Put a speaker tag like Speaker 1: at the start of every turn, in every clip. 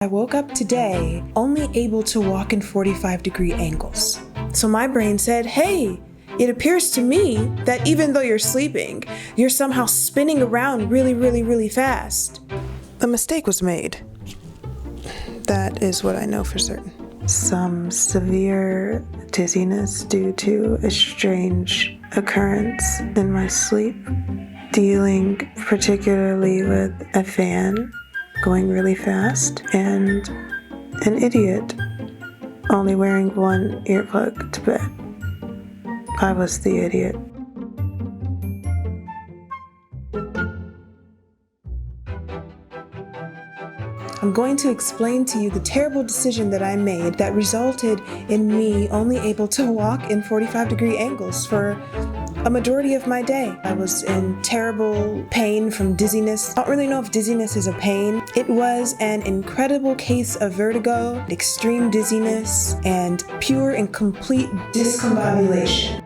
Speaker 1: I woke up today only able to walk in 45-degree angles. So my brain said, hey, it appears to me that even though you're sleeping, you're somehow spinning around really fast. A mistake was made. That is what I know for certain. Some severe dizziness due to a strange occurrence in my sleep, dealing particularly with a fan going really fast, and an idiot only wearing one earplug to bed. I was the idiot. I'm going to explain to you the terrible decision that I made that resulted in me only able to walk in 45-degree angles for a majority of my day. I was in terrible pain from dizziness. I don't really know if dizziness is a pain. It was an incredible case of vertigo, extreme dizziness, and pure and complete discombobulation.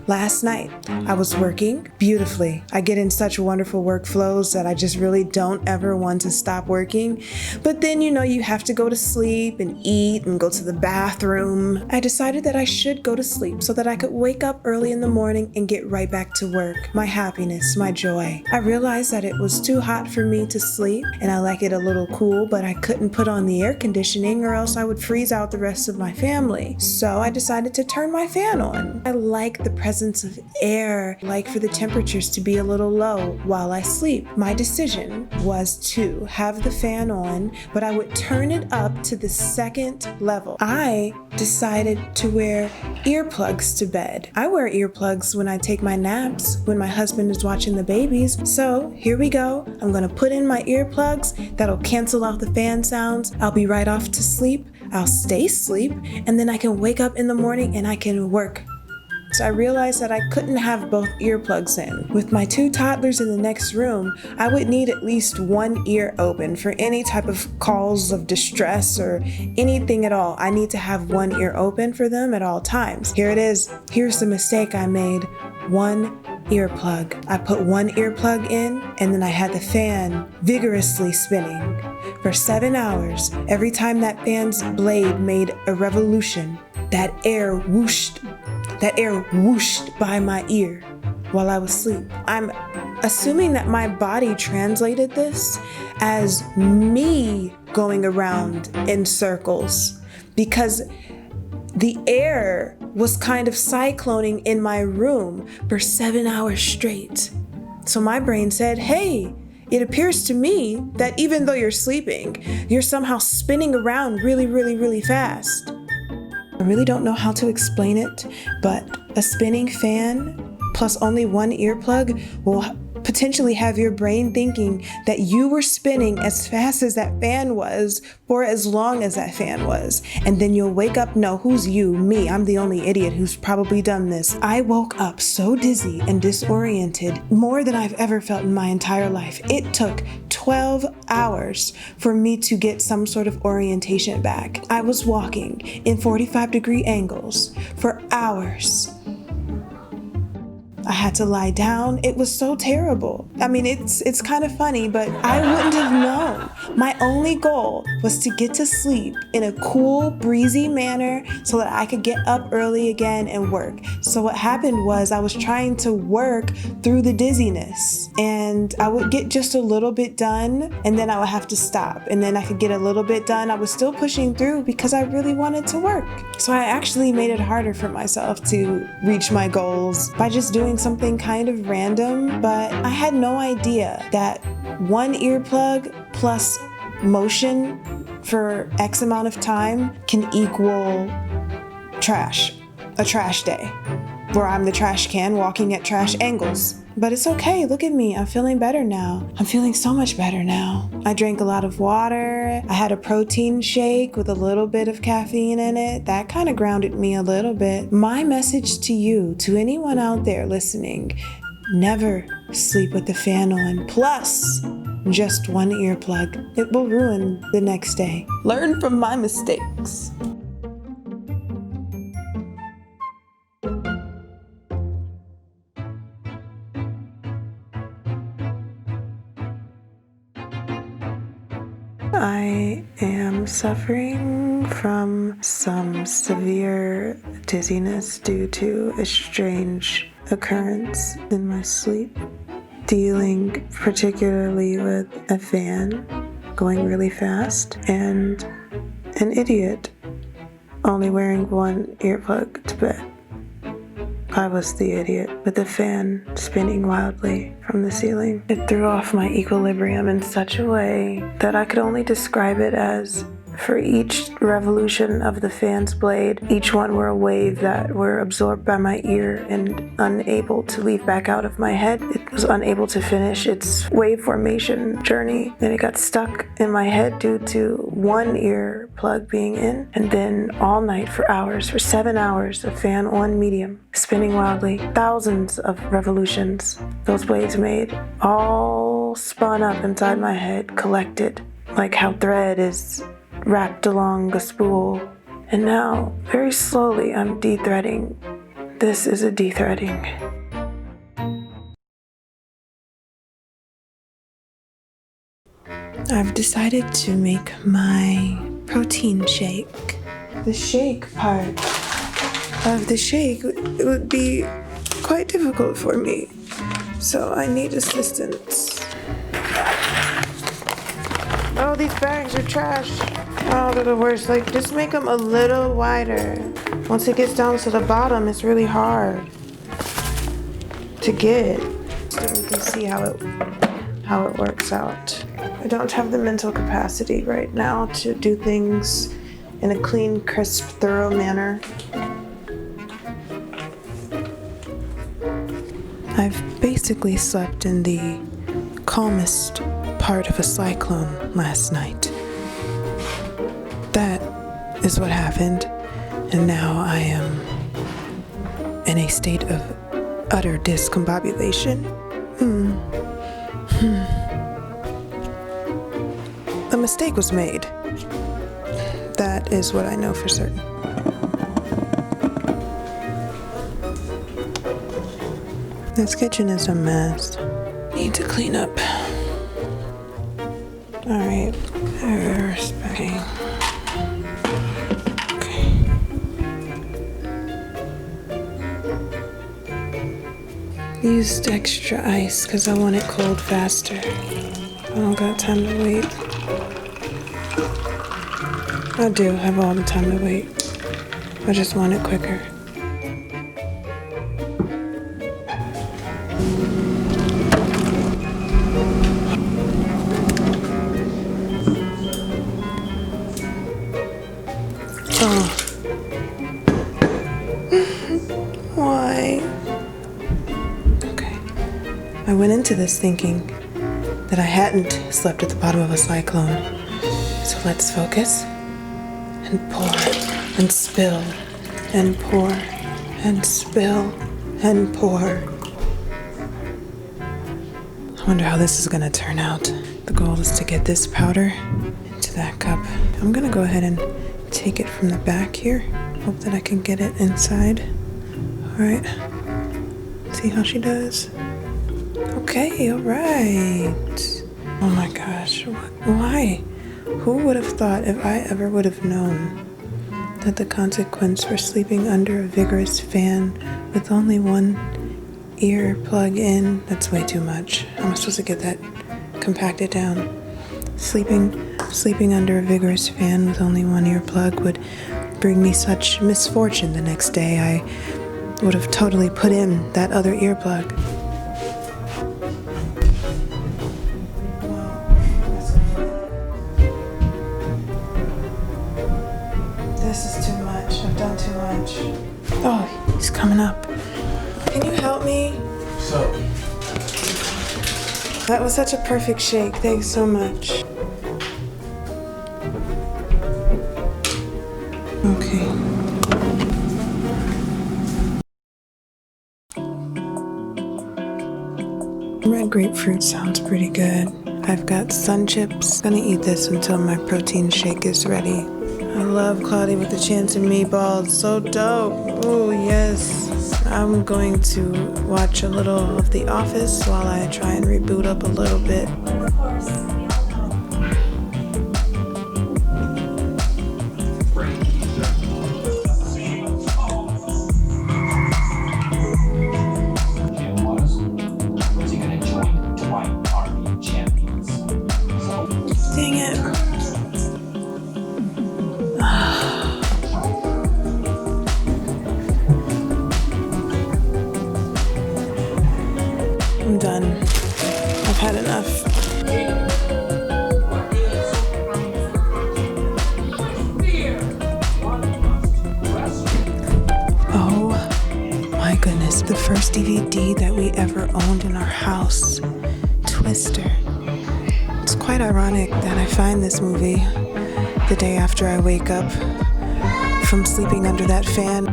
Speaker 1: Last night, I was working beautifully. I get in such wonderful workflows that I just really don't ever want to stop working. But then, you have to go to sleep and eat and go to the bathroom. I decided that I should go to sleep so that I could wake up early in the morning and get right back to work. My happiness, my joy. I realized that it was too hot for me to sleep and I like it a little cool, but I couldn't put on the air conditioning or else I would freeze out the rest of my family. So I decided to turn my fan on. I like the presence of air, like for the temperatures to be a little low while I sleep. My decision was to have the fan on, but I would turn it up to the second level. I decided to wear earplugs to bed. I wear earplugs when I take my naps, when my husband is watching the babies. So here we go. I'm gonna put in my earplugs. That'll cancel out the fan sounds. I'll be right off to sleep. I'll stay asleep, and then I can wake up in the morning and I can work. So I realized that I couldn't have both earplugs in. With my 2 toddlers in the next room, I would need at least one ear open for any type of calls of distress or anything at all. I need to have one ear open for them at all times. Here it is. Here's the mistake I made. One earplug. I put one earplug in, and then I had the fan vigorously spinning for 7 hours. Every time that fan's blade made a revolution, that air whooshed by my ear while I was asleep. I'm assuming that my body translated this as me going around in circles because the air was kind of cycloning in my room for 7 hours straight. So my brain said, hey, it appears to me that even though you're sleeping, you're somehow spinning around really fast. I really don't know how to explain it, but a spinning fan plus only one earplug will potentially have your brain thinking that you were spinning as fast as that fan was for as long as that fan was. And then you'll wake up, no, who's you? Me. I'm the only idiot who's probably done this. I woke up so dizzy and disoriented, more than I've ever felt in my entire life. It took 12 hours for me to get some sort of orientation back. I was walking in 45-degree angles for hours. I had to lie down. It was so terrible. I mean, it's kind of funny, but I wouldn't have known. My only goal was to get to sleep in a cool, breezy manner so that I could get up early again and work. So what happened was I was trying to work through the dizziness, and I would get just a little bit done, and then I would have to stop, and then I could get a little bit done. I was still pushing through because I really wanted to work. So I actually made it harder for myself to reach my goals by just doing something kind of random, but I had no idea that one earplug plus motion for X amount of time can equal trash, a trash day, where I'm the trash can walking at trash angles. But it's okay, look at me, I'm feeling better now. I'm feeling so much better now. I drank a lot of water, I had a protein shake with a little bit of caffeine in it. That kind of grounded me a little bit. My message to you, to anyone out there listening, never sleep with the fan on, plus just one earplug. It will ruin the next day. Learn from my mistakes. I am suffering from some severe dizziness due to a strange occurrence in my sleep, dealing particularly with a fan going really fast and an idiot only wearing one earplug to bed. I was the idiot with the fan spinning wildly from the ceiling. It threw off my equilibrium in such a way that I could only describe it as, for each revolution of the fan's blade, each one were a wave that were absorbed by my ear and unable to leave back out of my head. It was unable to finish its wave formation journey, and it got stuck in my head due to one ear plug being in, and then all night for hours, for 7 hours, the fan on medium, spinning wildly, thousands of revolutions those waves made, all spun up inside my head, collected, like how thread is wrapped along a spool. And now, very slowly, I'm de-threading. This is a de-threading. I've decided to make my protein shake. The shake part of the shake would be quite difficult for me, so I need assistance. Oh, these bags are trash. Oh, they're the worst. Like, just make them a little wider. Once it gets down to the bottom, it's really hard to get. So we can see how it works out. I don't have the mental capacity right now to do things in a clean, crisp, thorough manner. I've basically slept in the calmest part of a cyclone last night. That is what happened, and now I am in a state of utter discombobulation. A mistake was made. That is what I know for certain. This kitchen is a mess. Need to clean up. Alright, respecting. Okay. Used extra ice because I want it cold faster. I don't got time to wait. I do have all the time to wait. I just want it quicker. Oh. Why? Okay. I went into this thinking that I hadn't slept at the bottom of a cyclone. So let's focus and pour and spill and pour and spill and pour. I wonder how this is gonna turn out. The goal is to get this powder into that cup. I'm gonna go ahead and take it from the back here. Hope that I can get it inside. All right. See how she does? Okay, all right. Oh my gosh, why? Who would have thought, if I ever would have known, that the consequence for sleeping under a vigorous fan with only one ear plug in, that's way too much. How am I supposed to get that compacted down? Sleeping under a vigorous fan with only one earplug would bring me such misfortune the next day. I would have totally put in that other earplug. This is too much. I've done too much. Oh, he's coming up. Can you help me?
Speaker 2: So,
Speaker 1: that was such a perfect shake. Thanks so much. Okay. Red grapefruit sounds pretty good. I've got sun chips. Gonna eat this until my protein shake is ready. I love Cloudy with a Chance of Meatballs. So dope. Oh, yes. I'm going to watch a little of The Office while I try and reboot up a little bit. the first DVD that we ever owned in our house, Twister. It's quite ironic that I find this movie the day after I wake up from sleeping under that fan.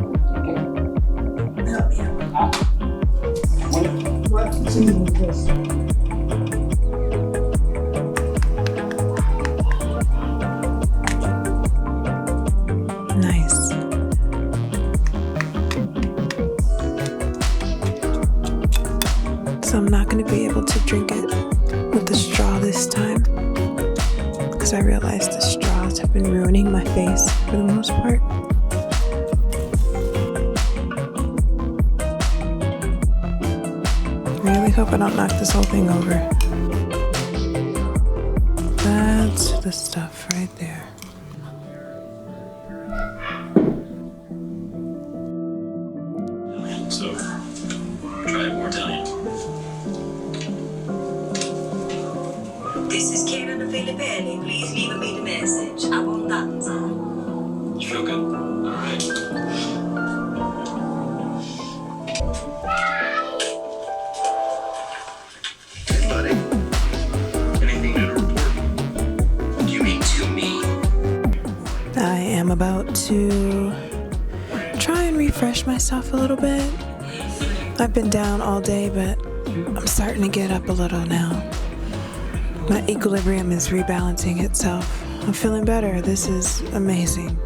Speaker 1: Nice. So I'm not going to be able to drink it with the straw this time, because I realized the straws have been ruining my face for the most part. I really hope I don't knock this whole thing over. That's the stuff right there.
Speaker 2: So, try more Italian.
Speaker 3: This is Karen of Filippini. Please leave me the message. Abbondanza.
Speaker 2: You feel good? All right. Hey, buddy. Anything new to report? You mean to me?
Speaker 1: I am about to try and refresh myself a little bit. I've been down all day, but I'm starting to get up a little now. My equilibrium is rebalancing itself. I'm feeling better. This is amazing.